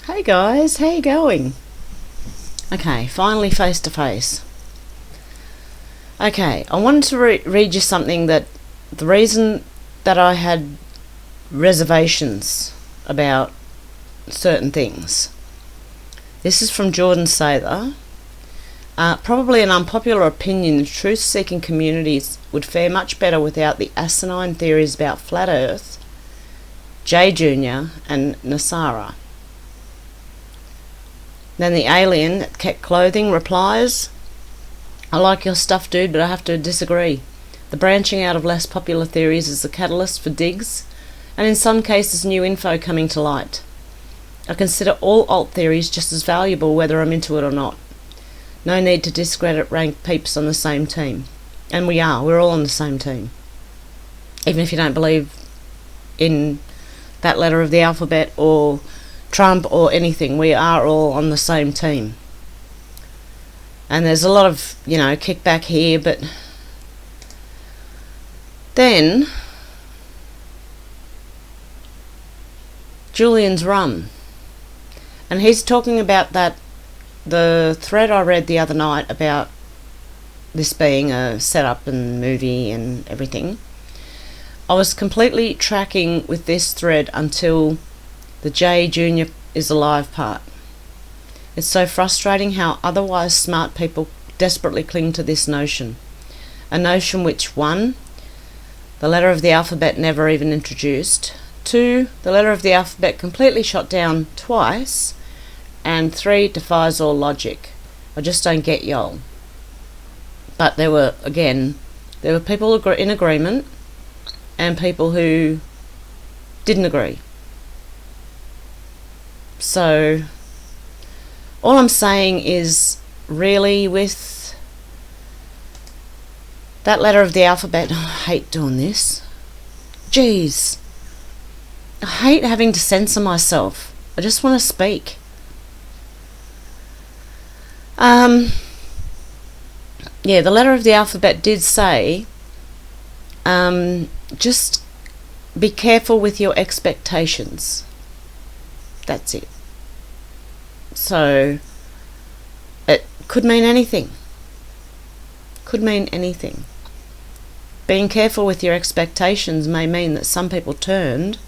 Hey guys, how you going? Okay, finally face to face. Okay, I wanted to read you something that the reason that I had reservations about certain things. This is from Jordan Sather. Probably an unpopular opinion, the truth-seeking communities would fare much better without the asinine theories about Flat Earth, Jay Jr. and Nasara. Then the alien that kept clothing replies, I like your stuff, dude, but I have to disagree. The branching out of less popular theories is the catalyst for digs, and in some cases new info coming to light. I consider all alt theories just as valuable whether I'm into it or not. No need to discredit ranked peeps on the same team. And we're all on the same team. Even if you don't believe in that letter of the alphabet or Trump or anything, we are all on the same team. And there's a lot of, kickback here, but then Julian's rum. And he's talking about the thread I read the other night about this being a setup and movie and everything. I was completely tracking with this thread until the J Jr. is alive part. It's so frustrating how otherwise smart people desperately cling to this notion. A notion which, 1, the letter of the alphabet never even introduced, 2, the letter of the alphabet completely shot down twice, and 3, defies all logic. I just don't get y'all. But there were people in agreement and people who didn't agree. So all I'm saying is, really, with that letter of the alphabet, I hate doing this. Jeez. I hate having to censor myself. I just want to speak. The letter of the alphabet did say, just be careful with your expectations. That's it. So it could mean anything. Could mean anything. Being careful with your expectations may mean that some people turned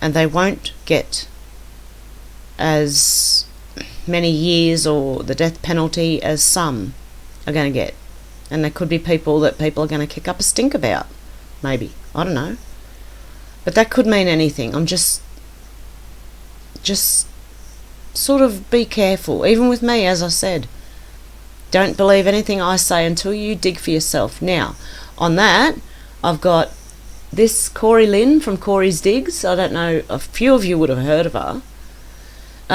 and they won't get as many years or the death penalty as some are going to get. And there could be people that people are going to kick up a stink about. Maybe. I don't know. But that could mean anything. I'm just sort of be careful. Even with me, as I said. Don't believe anything I say until you dig for yourself. Now, on that, I've got this Corey Lynn from Corey's Digs. I don't know, a few of you would have heard of her.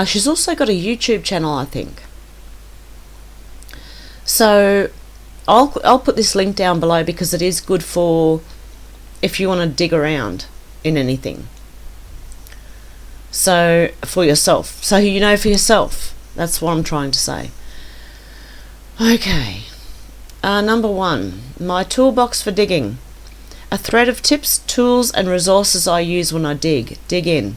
She's also got a YouTube channel, I think. So I'll put this link down below because it is good for if you want to dig around in anything. So, for yourself. So you know for yourself. That's what I'm trying to say. Okay. Number 1. My toolbox for digging. A thread of tips, tools and resources I use when I dig. Dig in.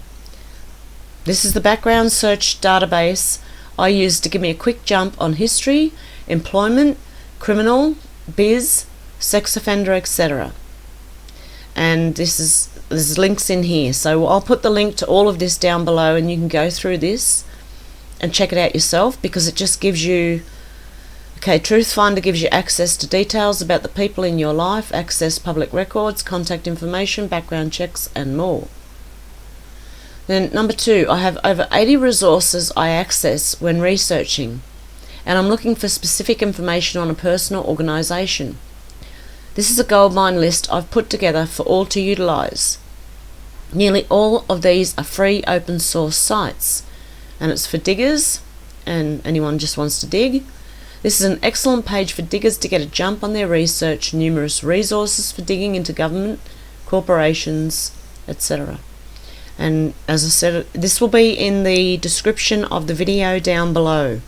This is the background search database I use to give me a quick jump on history, employment, criminal, biz, sex offender, etc. And there's links in here, so I'll put the link to all of this down below and you can go through this and check it out yourself, because it just gives you, Truth Finder gives you access to details about the people in your life, access public records, contact information, background checks and more. Then number 2, I have over 80 resources I access when researching, and I'm looking for specific information on a person or organisation. This is a goldmine list I've put together for all to utilise. Nearly all of these are free open source sites, and it's for diggers and anyone just wants to dig. This is an excellent page for diggers to get a jump on their research, numerous resources for digging into government, corporations, etc. And as I said, this will be in the description of the video down below.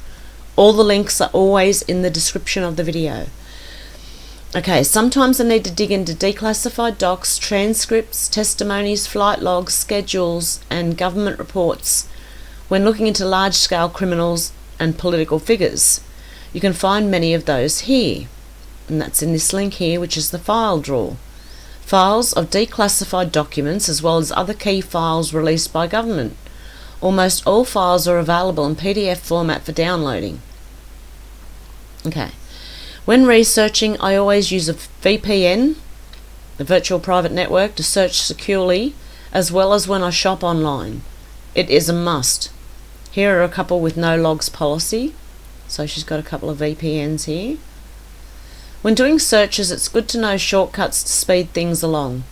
All the links are always in the description of the video. Okay, sometimes I need to dig into declassified docs, transcripts, testimonies, flight logs, schedules, and government reports when looking into large-scale criminals and political figures. You can find many of those here, and that's in this link here, which is the file drawer. Files of declassified documents as well as other key files released by government. Almost all files are available in PDF format for downloading. Okay. When researching, I always use a VPN, a virtual private network, to search securely, as well as when I shop online. It is a must. Here are a couple with no logs policy. So she's got a couple of VPNs here. When doing searches, it's good to know shortcuts to speed things along.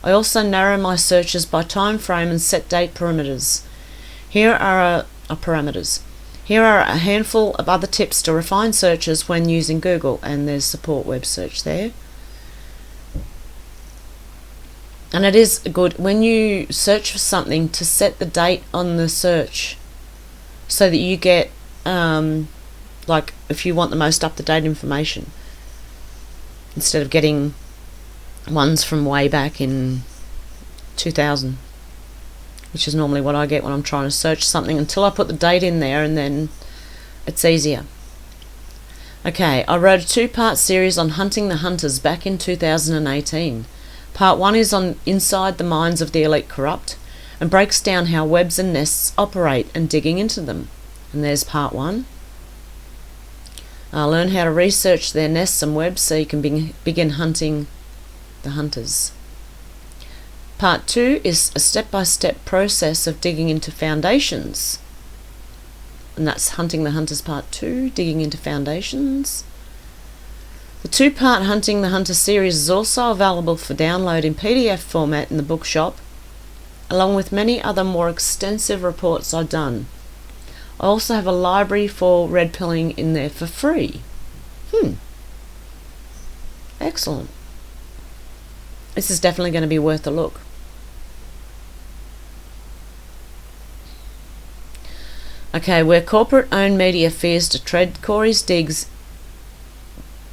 I also narrow my searches by time frame and set date parameters. Here are a handful of other tips to refine searches when using Google, and there's support web search there. And it is good when you search for something to set the date on the search so that you get, like if you want the most up-to-date information, instead of getting ones from way back in 2000, which is normally what I get when I'm trying to search something, until I put the date in there, and then it's easier. Okay, I wrote a 2-part series on hunting the hunters back in 2018. Part 1 is on inside the minds of the elite corrupt and breaks down how webs and nests operate and digging into them. And there's part 1. Learn how to research their nests and webs so you can begin hunting the hunters. Part 2 is a step-by-step process of digging into foundations. And that's Hunting the Hunters Part 2, digging into foundations. The 2-part Hunting the Hunter series is also available for download in PDF format in the bookshop, along with many other more extensive reports I've done. I also have a library for red pilling in there for free. Excellent. This is definitely going to be worth a look. Okay, where corporate-owned media fears to tread Corey's digs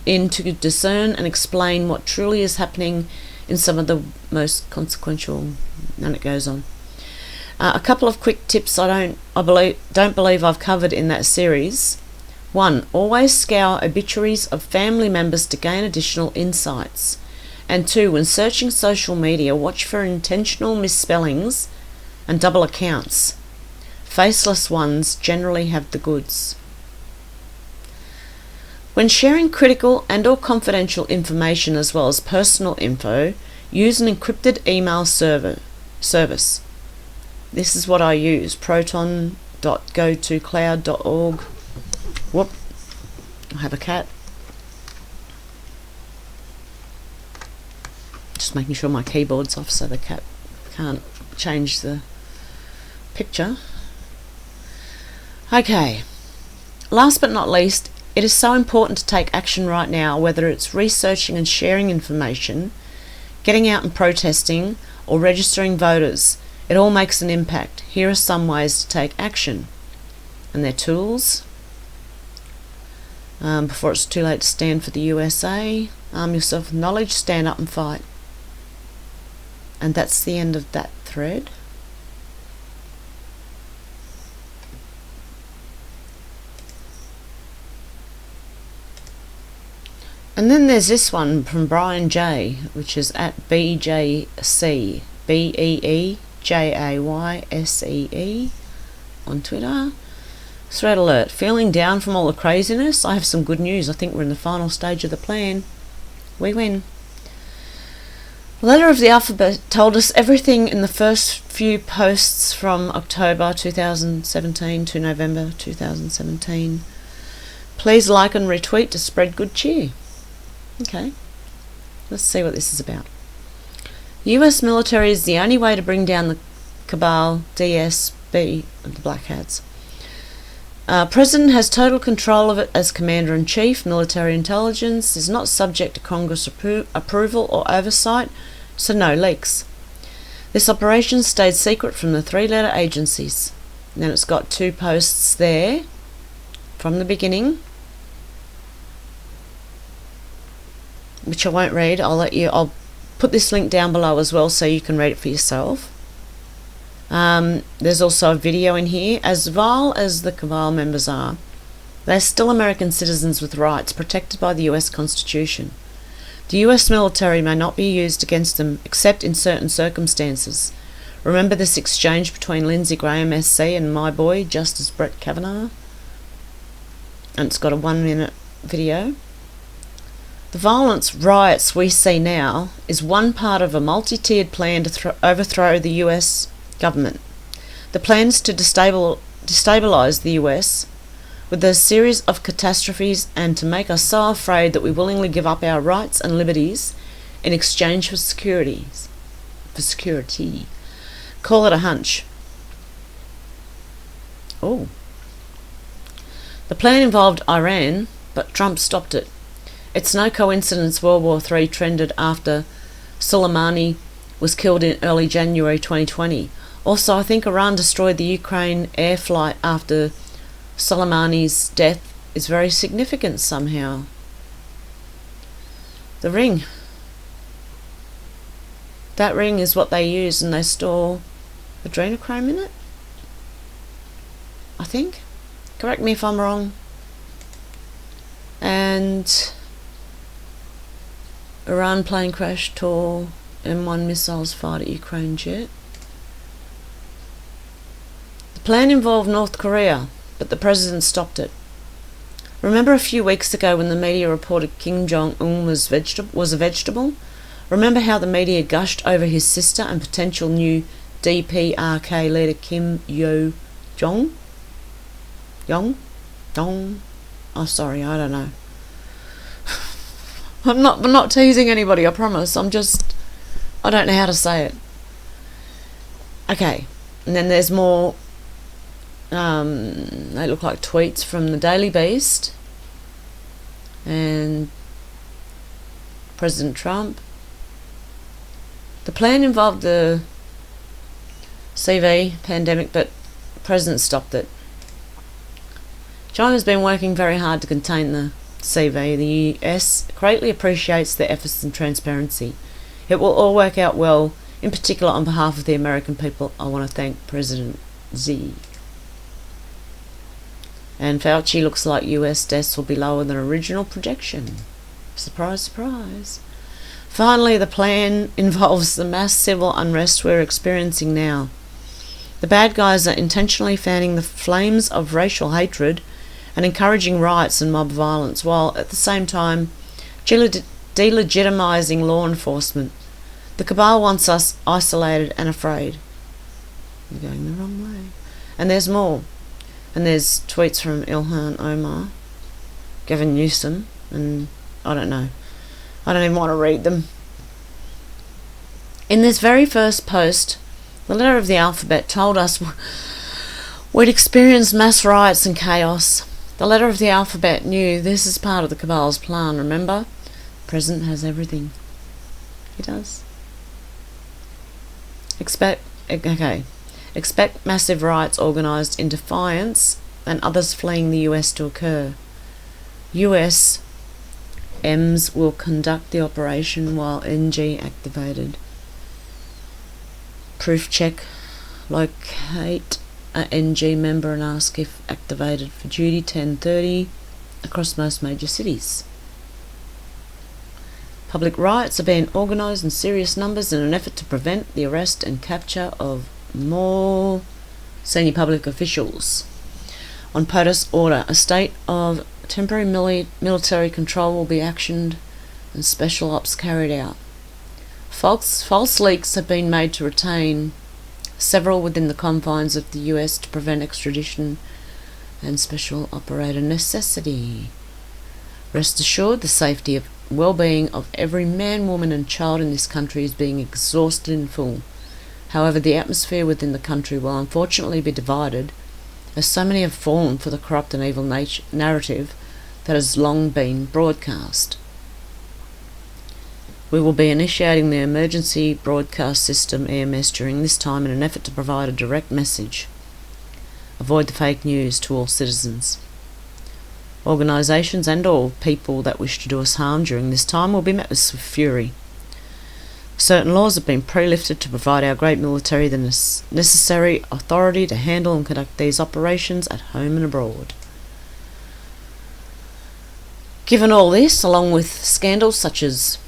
in to discern and explain what truly is happening in some of the most consequential, and it goes on. A couple of quick tips I don't believe I've covered in that series. 1. Always scour obituaries of family members to gain additional insights. And 2. When searching social media, watch for intentional misspellings and double accounts. Faceless ones generally have the goods. When sharing critical and/or confidential information as well as personal info, use an encrypted email service. This is what I use, proton.gotocloud.org. Whoop, I have a cat. Just making sure my keyboard's off so the cat can't change the picture. Okay, last but not least, it is so important to take action right now, whether it's researching and sharing information, getting out and protesting, or registering voters. It all makes an impact. Here are some ways to take action. And their tools. Before it's too late to stand for the USA. Arm yourself with knowledge, stand up and fight. And that's the end of that thread. And then there's this one from Brian J, which is at BJC, BEEJAYSEE on Twitter. Thread alert. Feeling down from all the craziness? I have some good news. I think we're in the final stage of the plan. We win. The letter of the alphabet told us everything in the first few posts from October 2017 to November 2017. Please like and retweet to spread good cheer. Okay, let's see what this is about. The US military is the only way to bring down the cabal, DSB, the Black Hats. President has total control of it as Commander-in-Chief. Military intelligence is not subject to Congress approval or oversight, so no leaks. This operation stayed secret from the 3-letter agencies. And then it's got 2 posts there from the beginning, which I won't read. I'll put this link down below as well so you can read it for yourself. There's also a video in here. As vile as the cabal members are, they're still American citizens with rights protected by the US Constitution. The US military may not be used against them except in certain circumstances. Remember this exchange between Lindsey Graham SC and my boy, Justice Brett Kavanaugh? And it's got a 1-minute video. The violent riots we see now is one part of a multi-tiered plan to overthrow the US government. The plan is to destabilise the US with a series of catastrophes and to make us so afraid that we willingly give up our rights and liberties in exchange for security. Call it a hunch. Oh. The plan involved Iran, but Trump stopped it. It's no coincidence World War III trended after Soleimani was killed in early January 2020. Also, I think Iran destroyed the Ukraine air flight after Soleimani's death is very significant somehow. The ring. That ring is what they use, and they store adrenochrome in it, I think. Correct me if I'm wrong. And Iran plane crash tore M1 missiles fired at Ukraine jet. The plan involved North Korea, but the president stopped it. Remember a few weeks ago when the media reported Kim Jong-un was a vegetable? Remember how the media gushed over his sister and potential new DPRK leader Kim Yo-jong? Oh, sorry, I don't know. I'm not teasing anybody, I promise. I don't know how to say it. Okay, and then there's more. They look like tweets from the Daily Beast and President Trump. The plan involved the CV pandemic, but the president stopped it. China's been working very hard to contain the CV. The US greatly appreciates their efforts and transparency. It will all work out well. In particular, on behalf of the American people, I want to thank President Xi. And Fauci looks like US deaths will be lower than original projection. Surprise, surprise. Finally, the plan involves the mass civil unrest we're experiencing now. The bad guys are intentionally fanning the flames of racial hatred and encouraging riots and mob violence, while at the same time delegitimizing law enforcement. The cabal wants us isolated and afraid. You're going the wrong way. And there's more. And there's tweets from Ilhan Omar, Gavin Newsom, and I don't know. I don't even want to read them. In this very first post, the letter of the alphabet told us we'd experienced mass riots and chaos. The letter of the alphabet knew this is part of the cabal's plan, remember? The president has everything. He does. Expect massive riots organised in defiance and others fleeing the US to occur. US M's will conduct the operation while NG activated. Proof check. Locate a NG member and ask if activated for duty 10:30 across most major cities. Public riots are being organised in serious numbers in an effort to prevent the arrest and capture of more senior public officials. On POTUS order, a state of temporary military control will be actioned and special ops carried out. False leaks have been made to retain several within the confines of the US to prevent extradition and special operator necessity. Rest assured, the safety and well-being of every man, woman and child in this country is being exhausted in full. However, the atmosphere within the country will unfortunately be divided, as so many have fallen for the corrupt and evil narrative that has long been broadcast. We will be initiating the Emergency Broadcast System EMS during this time in an effort to provide a direct message. Avoid the fake news to all citizens. Organisations and all people that wish to do us harm during this time will be met with fury. Certain laws have been pre-lifted to provide our great military the necessary authority to handle and conduct these operations at home and abroad. Given all this, along with scandals such as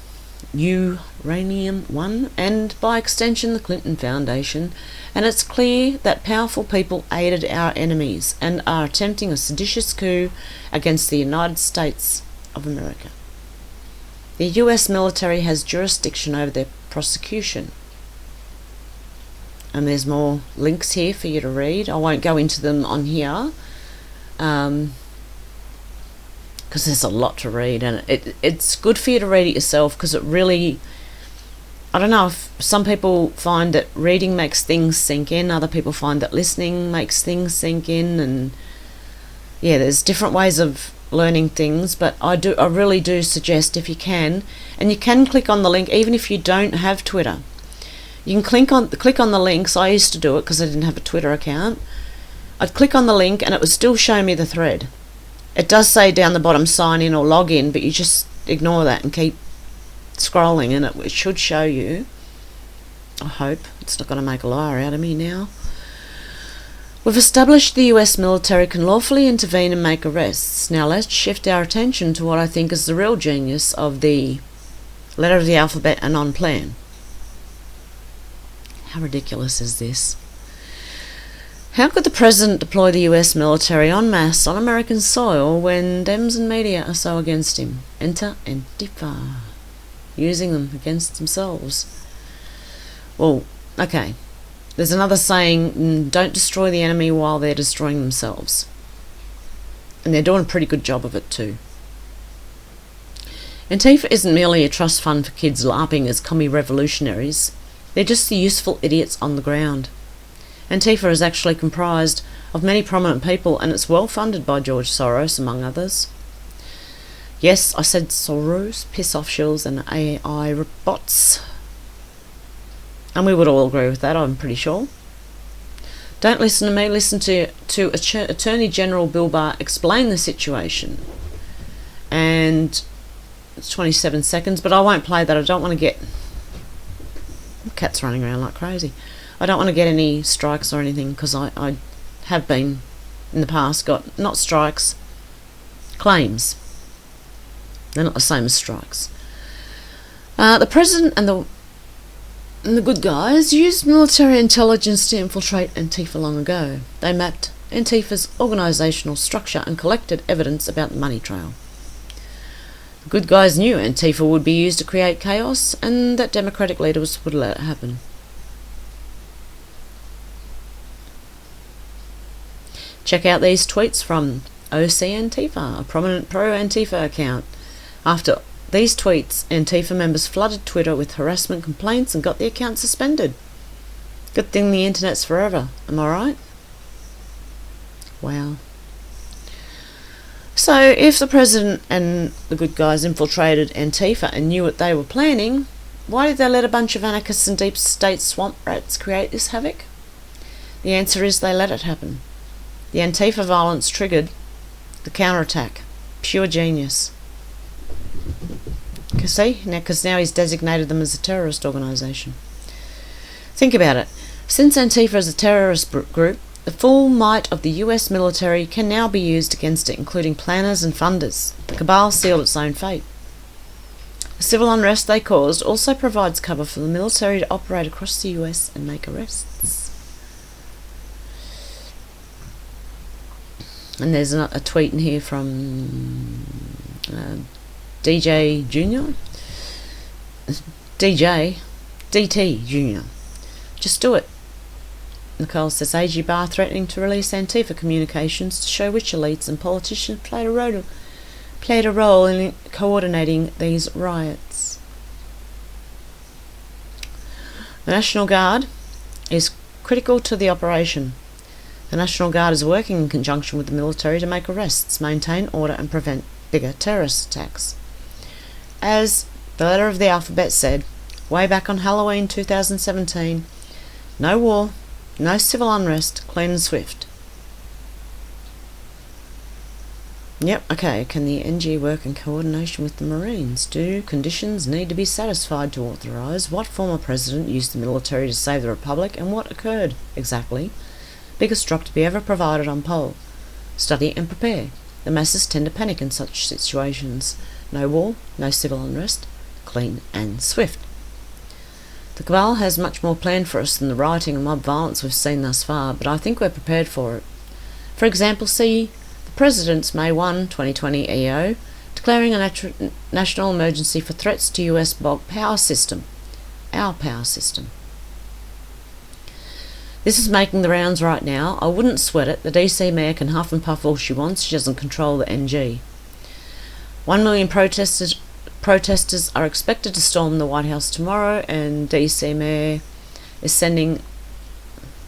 Uranium One and by extension the Clinton Foundation, and it's clear that powerful people aided our enemies and are attempting a seditious coup against the United States of America. The US military has jurisdiction over their prosecution. And there's more links here for you to read. I won't go into them on here because there's a lot to read, and it's good for you to read it yourself, because it really, I don't know if some people find that reading makes things sink in, other people find that listening makes things sink in, and yeah, there's different ways of learning things, but I really do suggest, if you can, and you can click on the link even if you don't have Twitter. You can click on the links. I used to do it because I didn't have a Twitter account. I'd click on the link and it would still show me the thread. It does say down the bottom sign in or log in, but you just ignore that and keep scrolling and it should show you. I hope. It's not going to make a liar out of me now. We've established the US military can lawfully intervene and make arrests. Now let's shift our attention to what I think is the real genius of the letter of the alphabet Anon plan. How ridiculous is this? How could the President deploy the US military en masse on American soil when Dems and media are so against him? Enter Antifa, using them against themselves. Well, okay. There's another saying, don't destroy the enemy while they're destroying themselves. And they're doing a pretty good job of it too. Antifa isn't merely a trust fund for kids LARPing as commie revolutionaries. They're just the useful idiots on the ground. Antifa is actually comprised of many prominent people, and it's well funded by George Soros, among others. Yes, I said Soros, piss-off shills and AI robots. And we would all agree with that, I'm pretty sure. Don't listen to me, listen to Attorney General Bill Barr explain the situation. And it's 27 seconds, but I won't play that. I don't want to get... The cat's running around like crazy. I don't want to get any strikes or anything, because I have been, in the past, got, not strikes, claims. They're not the same as strikes. The President and the good guys used military intelligence to infiltrate Antifa long ago. They mapped Antifa's organisational structure and collected evidence about the money trail. The good guys knew Antifa would be used to create chaos and that democratic leaders would let it happen. Check out these tweets from OC Antifa, a prominent pro-Antifa account. After these tweets, Antifa members flooded Twitter with harassment complaints and got the account suspended. Good thing the internet's forever, am I right? Wow. So, if the President and the good guys infiltrated Antifa and knew what they were planning, why did they let a bunch of anarchists and deep state swamp rats create this havoc? The answer is they let it happen. The Antifa violence triggered the counterattack. Pure genius. See, because now he's designated them as a terrorist organisation. Think about it. Since Antifa is a terrorist group, the full might of the US military can now be used against it, including planners and funders. The cabal sealed its own fate. The civil unrest they caused also provides cover for the military to operate across the US and make arrests. And there's a tweet in here from DJ Junior. DT Junior. Just do it. Nicole says AG Barr threatening to release Antifa communications to show which elites and politicians played a role in coordinating these riots. The National Guard is critical to the operation. The National Guard is working in conjunction with the military to make arrests, maintain order and prevent bigger terrorist attacks. As the letter of the alphabet said, way back on Halloween 2017, no war, no civil unrest, clean and swift. Yep, okay. Can the NG work in coordination with the Marines? Do conditions need to be satisfied to authorise? What former president used the military to save the Republic, and what occurred exactly? Biggest drop to be ever provided on poll. Study and prepare. The masses tend to panic in such situations. No war, no civil unrest. Clean and swift. The cabal has much more planned for us than the rioting and mob violence we've seen thus far, but I think we're prepared for it. For example, see the President's May 1, 2020 EO, declaring a national emergency for threats to US power system. Our power system. This is making the rounds right now. I wouldn't sweat it. The DC mayor can huff and puff all she wants. She doesn't control the NG. 1 million protesters are expected to storm the White House tomorrow, and DC mayor is sending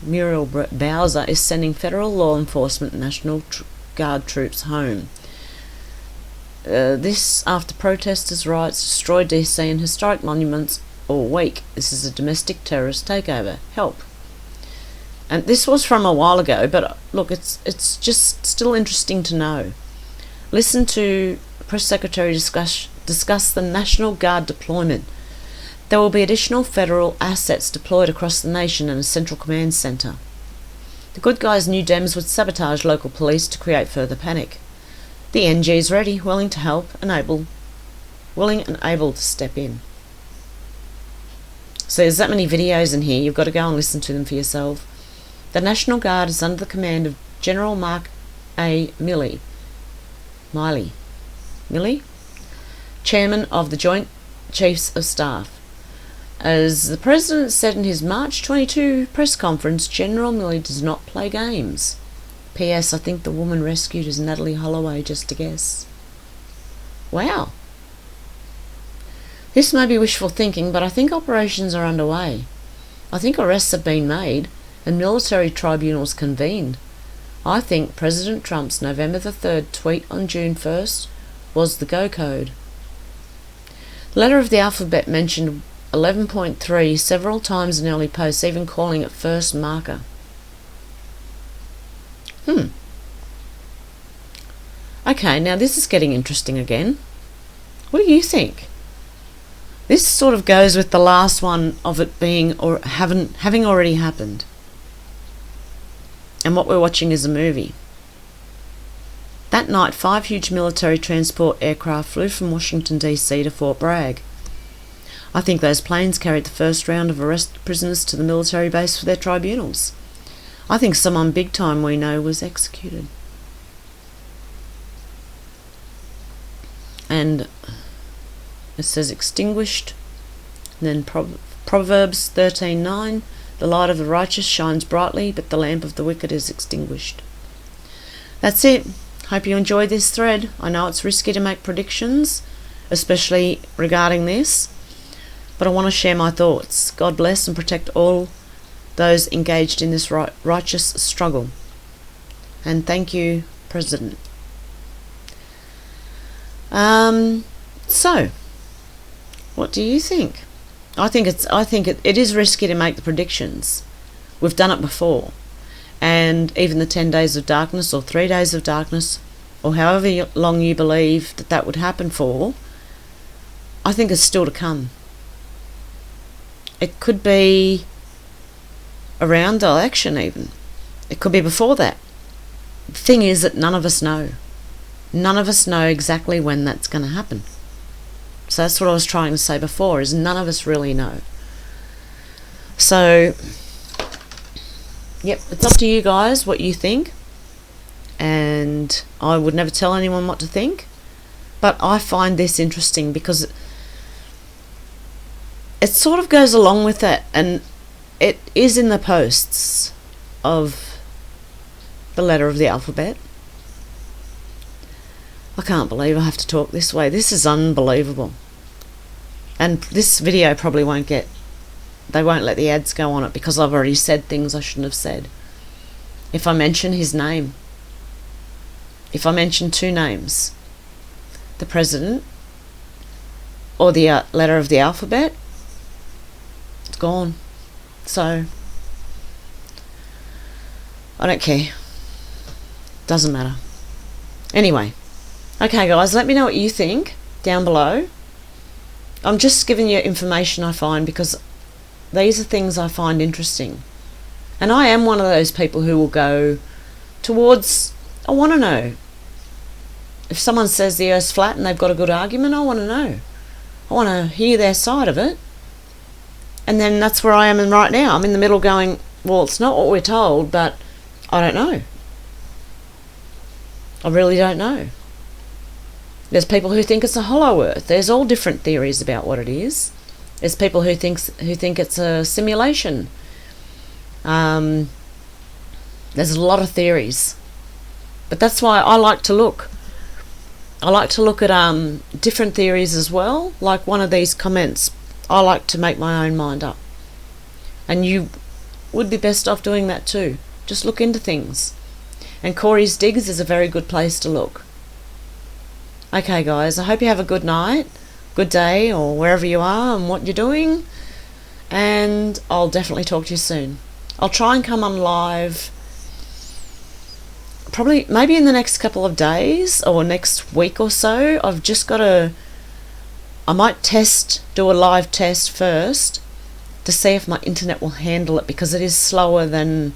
Muriel Bowser is sending federal law enforcement and National Guard troops home. This after protesters' riots destroyed DC and historic monuments all week. This is a domestic terrorist takeover. Help. And this was from a while ago, but look, it's just still interesting to know. Listen to Press Secretary discuss the National Guard deployment. There will be additional federal assets deployed across the nation and a central command centre. The good guys knew Dems would sabotage local police to create further panic. The NG is ready, willing to help, willing and able to step in. So there's that many videos in here, you've got to go and listen to them for yourself. The National Guard is under the command of General Mark A. Milley, Chairman of the Joint Chiefs of Staff. As the President said in his March 22 press conference, General Milley does not play games. P.S. I think the woman rescued is Natalie Holloway, just a guess. Wow. This may be wishful thinking, but I think operations are underway. I think arrests have been made and military tribunals convened. I think President Trump's November the 3rd tweet on June 1st was the go code. The letter of the alphabet mentioned 11.3 several times in early posts, even calling it first marker. Okay, now this is getting interesting again. What do you think? This sort of goes with the last one of it being or having already happened. And what we're watching is a movie. That night, 5 huge military transport aircraft flew from Washington DC to Fort Bragg. I think those planes carried the first round of arrested prisoners to the military base for their tribunals. I think someone big time we know was executed. And it says extinguished. And then Proverbs 13:9, the light of the righteous shines brightly, but the lamp of the wicked is extinguished. That's it. Hope you enjoyed this thread. I know it's risky to make predictions, especially regarding this, but I want to share my thoughts. God bless and protect all those engaged in this righteous struggle. And thank you, President. So, what do you think? I think it is risky to make the predictions. We've done it before. And even the 10 days of darkness or 3 days of darkness, or however long you believe that would happen for, I think is still to come. It could be around the election even. It could be before that. The thing is that none of us know. None of us know exactly when that's going to happen. So that's what I was trying to say before, is none of us really know. So, yep, it's up to you guys what you think. And I would never tell anyone what to think. But I find this interesting because it sort of goes along with that. And it is in the posts of the letter of the alphabet. I can't believe I have to talk this way. This is unbelievable. And this video probably they won't let the ads go on it because I've already said things I shouldn't have said. If I mention his name, if I mention 2 names, the President or the letter of the alphabet, it's gone. So, I don't care. Doesn't matter. Anyway, Okay guys, let me know what you think down below. I'm just giving you information I find because these are things I find interesting. And I am one of those people who will go towards, I want to know. If someone says the Earth's flat and they've got a good argument, I want to know. I want to hear their side of it. And then that's where I am right now. I'm in the middle going, well, it's not what we're told, but I don't know. I really don't know. There's people who think it's a hollow earth. There's all different theories about what it is. There's people who think it's a simulation. There's a lot of theories. But that's why I like to look. I like to look at different theories as well. Like one of these comments, I like to make my own mind up. And you would be best off doing that too. Just look into things. And Corey's Digs is a very good place to look. Okay guys, I hope you have a good night, good day, or wherever you are and what you're doing. And I'll definitely talk to you soon. I'll try and come on live probably maybe in the next couple of days or next week or so. I've just got to, I might do a live test first to see if my internet will handle it, because it is slower than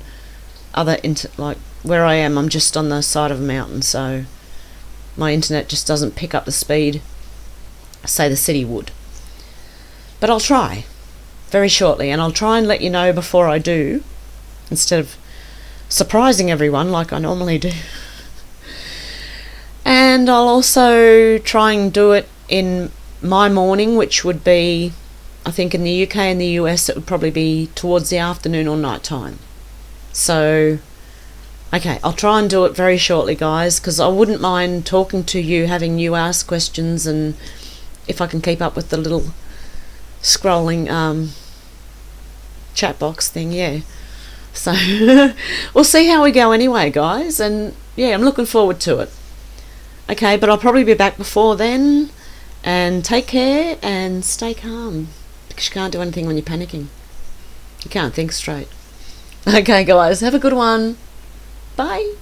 other like where I am. I'm just on the side of a mountain, so my internet just doesn't pick up the speed, say, the city would. But I'll try very shortly, and I'll try and let you know before I do, instead of surprising everyone like I normally do. And I'll also try and do it in my morning, which would be, I think in the UK and the US, it would probably be towards the afternoon or night time. So okay, I'll try and do it very shortly, guys, because I wouldn't mind talking to you, having you ask questions, and if I can keep up with the little scrolling chat box thing, yeah. So we'll see how we go anyway, guys, and yeah, I'm looking forward to it. Okay, but I'll probably be back before then, and take care and stay calm, because you can't do anything when you're panicking. You can't think straight. Okay, guys, have a good one. Bye.